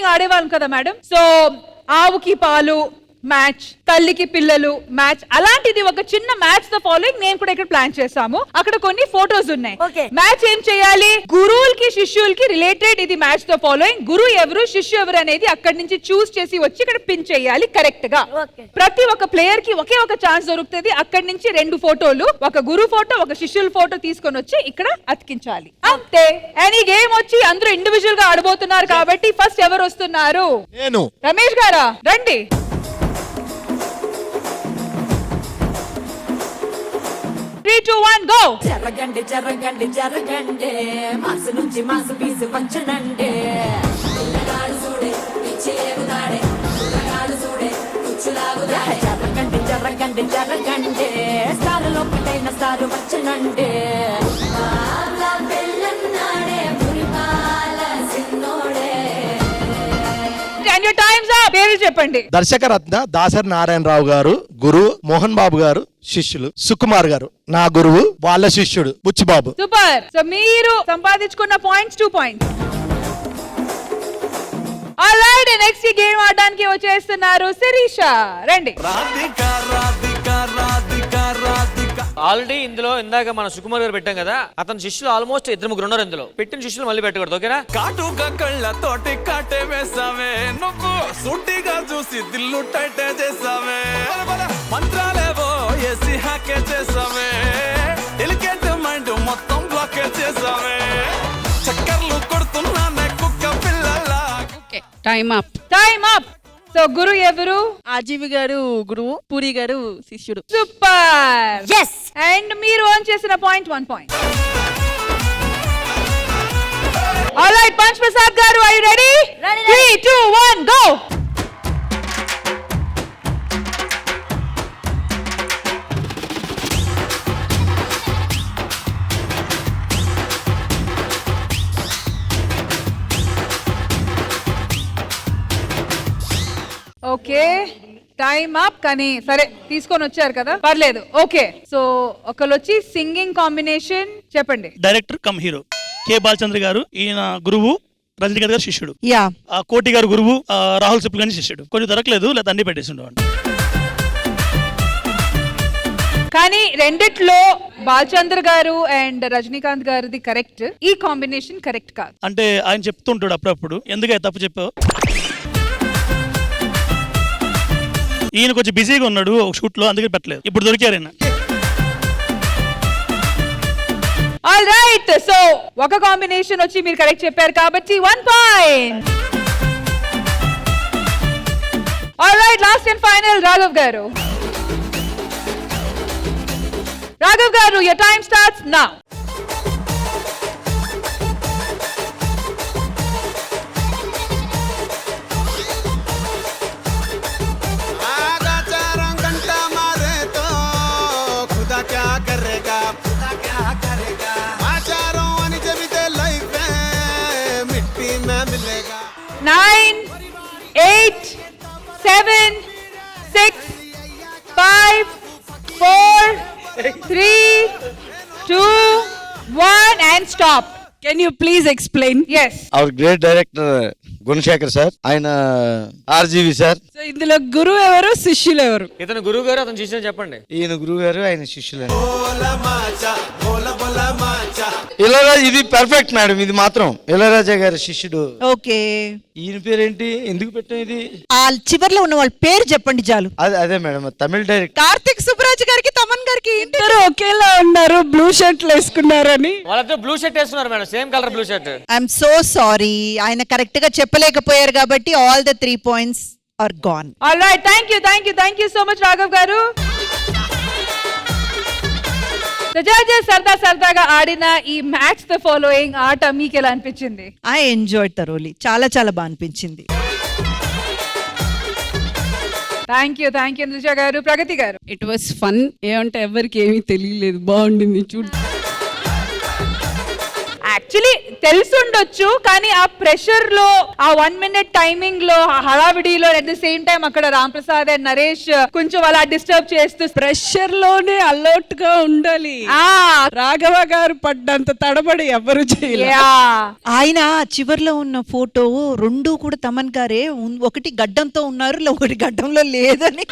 Following ఆడేవాళ్ళం కదా madam. So ఆవుకి పాలు మ్యాచ్, తల్లికి పిల్లలు మ్యాచ్, అలాంటిది ఒక చిన్న మ్యాచ్ ద ఫాలోయింగ్ నేను కూడా ఇక్కడ ప్లాన్ చేసాము. అక్కడ కొన్ని ఫోటోస్ ఉన్నాయి. మ్యాచ్ ఏం చేయాలి, గురువులకి శిష్యులకి రిలేటెడ్ ఇది మ్యాచ్ ద ఫాలోయింగ్. గురువు ఎవరు శిష్యు ఎవరు అనేది అక్కడి నుంచి చూస్ చేసి వచ్చి ఇక్కడ పిన్ చేయాలి కరెక్ట్ గా. ప్రతి ఒక్క ప్లేయర్ కి ఒకే ఒక ఛాన్స్ దొరుకుతుంది. అక్కడి నుంచి 2 ఫోటోలు, ఒక గురువు ఫోటో ఒక శిష్యుల ఫోటో తీసుకొని వచ్చి ఇక్కడ అతికించాలి అంతే. అండ్ ఈ గేమ్ వచ్చి అందరూ ఇండివిజువల్ గా ఆడబోతున్నారు కాబట్టి ఫస్ట్ ఎవరు వస్తున్నారు? నేను. రమేష్ గారా రండి. 3, 2, 1 go. జరగండి జరగండి జరగండి మాసు నుంచి మాసు పీసు పంచనండి. పిల్లగాడు చూడే పిచ్చేగుతాడే, పిల్లగాడు చూడే కుచ్చులాగుతాడే. జరగండి జరగండి జరగండి స్టారులో పుట్టైన స్టారు వచ్చనండి. పాల పెళ్ళన్నాడే మురిపాల సిన్నోడే. And your time's up. పేరు చెప్పండి. దర్శకరత్న దాసరి నారాయణరావు గారు గురు, మోహన్ బాబు గారు శిష్యులు, సుకుమార్ గారు నా గురువు, వాళ్ళ శిష్యుడు బుచ్చిబాబు. సూపర్. సో మీరు సంపాదించుకున్న పాయింట్స్ 2 పాయింట్స్. ఆల్రైట్, నెక్స్ట్ ఈ గేమ్ ఆడడానికి వచ్చేస్తున్నారు శిరీష. రండి. ఆల్రెడీ ఇందులో ఇందాక మన సుకుమార్ గారు పెట్టాం కదా, అతని శిష్యులు ఆల్మోస్ట్ 2-3 ఉన్నారు. ఇందులో పెట్టిన శిష్యులు మళ్ళీ పెట్టకూడదు, ఓకేనా? కాటుగా కళ్ళతోటి కాటే వేసావే, నువ్వు సూటిగా చూసి దిల్లు టైటే చేసావే, మంత్రాలేవో ఏసి హ్యాకే చేసావే, డెలికేట్ మైండ్ మొత్తం బ్లాకే చేసావే, చక్కర్లు కొడుతున్నానే కుక్క పిల్లలా. Time up. Time up. So గురు ఎవరు? ఆజీవి గారు గురువు, పూరి గారు శిష్యుడు. సూపర్. yes. అండ్ మీరు ఓన్ చేసిన point 1 point. Alright, Punch Prasad గారు are you ready? 3, 2, 1 go. Okay, time up. కానీ సరే తీసుకొని వచ్చారు కదా, పర్లేదు. ఓకే, సో ఒకళ్ళు వచ్చి సింగింగ్ కాంబినేషన్ చెప్పండి. Director come hero K Balachandra గారు, ఈయన గురువు, రజనీకాంత్ గారు శిష్యుడు. యా. కోటి గారు గురువు, రాహుల్ సిప్ల్ గారి శిష్యుడు. కొంచెం దొరకలేదు, లేదా అన్ని పెట్టేసి ఉండేవాడు. కానీ రెండిట్లో బాలచంద్ర గారు అండ్ రజనీకాంత్ గారిది కరెక్ట్, ఈ కాంబినేషన్ కరెక్ట్ కాదు. అంటే ఆయన చెప్తుంటాడు అప్పుడప్పుడు, ఎందుకు తప్పు చెప్పావు. ఈయన కొంచెం బిజీగా ఉన్నాడు ఒక షూట్ లో, అందుకే పెట్టలేదు. ఇప్పుడు దొరికారు ఆయన. ఆల్ రైట్, సో ఒక కాంబినేషన్ వచ్చి మీరు కరెక్ట్ చెప్పారు కాబట్టి 1 point. All right, last and final Raghav గారు. రాఘవ్ గారు, your time starts now. Nine, 8, 7, 6, 5, 4, 3, 2, 1 and stop. Can you please explain? Yes. Our great director Gunasekhar sir, ఆయన ఆర్జీవి సార్. సో ఇందులో గురువు ఎవరు, శిష్యులు ఎవరు? ఇతను గురువు గారు, అతను శిష్యులు చెప్పండి. ఈయన గురువు గారు, ఆయన శిష్యులు. ఇళయరాజా, ఇది పర్ఫెక్ట్ మేడం, ఇది మాత్రం ఇళయరాజా గారి శిష్యుడు. ఓకే, ఈయన పేరేంటి, ఎందుకు పెట్టాం ఇది? ఆ చివర్లో ఉన్న వాళ్ళ పేరు చెప్పండి చాలు. అదే మేడం, తమిళ డైరెక్టర్ కార్తిక్ సుబ్బరాజ్ గారికి, తమన్ గారికి ఇద్దరు ఒకేలా ఉన్నారు, బ్లూ షర్ట్లు వేసుకున్నారని. వాళ్ళతో బ్లూ షర్ట్ వేసుకున్నారు madam, same colour blue shirt. I'm so sorry, ఆయన కరెక్ట్ గా చెప్పలేకపోయారు కాబట్టి all the 3 points are gone. All right, thank you so much Raghav garu. The judges సరదాగా ఆడిన ఈ మ్యాచ్ ద ఫాలోయింగ్ ఆట మీకు ఎలా అనిపించింది? I enjoyed thoroughly. చాలా బాగా అనిపించింది. థ్యాంక్ యూ అనుజ గారు. ప్రగతి గారు, ఇట్ వాస్ ఫన్. ఏమంటే ఎవరికి ఏమీ తెలియలేదు, బాగుండింది చూడు. యాక్చువల్లీ తెలుసుండొచ్చు కానీ ఆ ప్రెషర్ లో ఆ 1 minute టైమింగ్ లో ఆ హడావిడిలో అట్ ద సేమ్ టైం అక్కడ రామ్ ప్రసాద్ అండ్ నరేష్ కొంచెం అలా డిస్టర్బ్ చేస్తూ ప్రెషర్ లోనే అలర్ట్ గా ఉండాలి. ఆ రాఘవ గారు పడ్డంత తడబడి ఎవరు చేయలేదు. yeah. ఆయన చివర్లో ఉన్న ఫోటో రెండు కూడా తమన్ గారే ఒకటి గడ్డంతో ఉన్నారు ఒకటి గడ్డంలో లేదని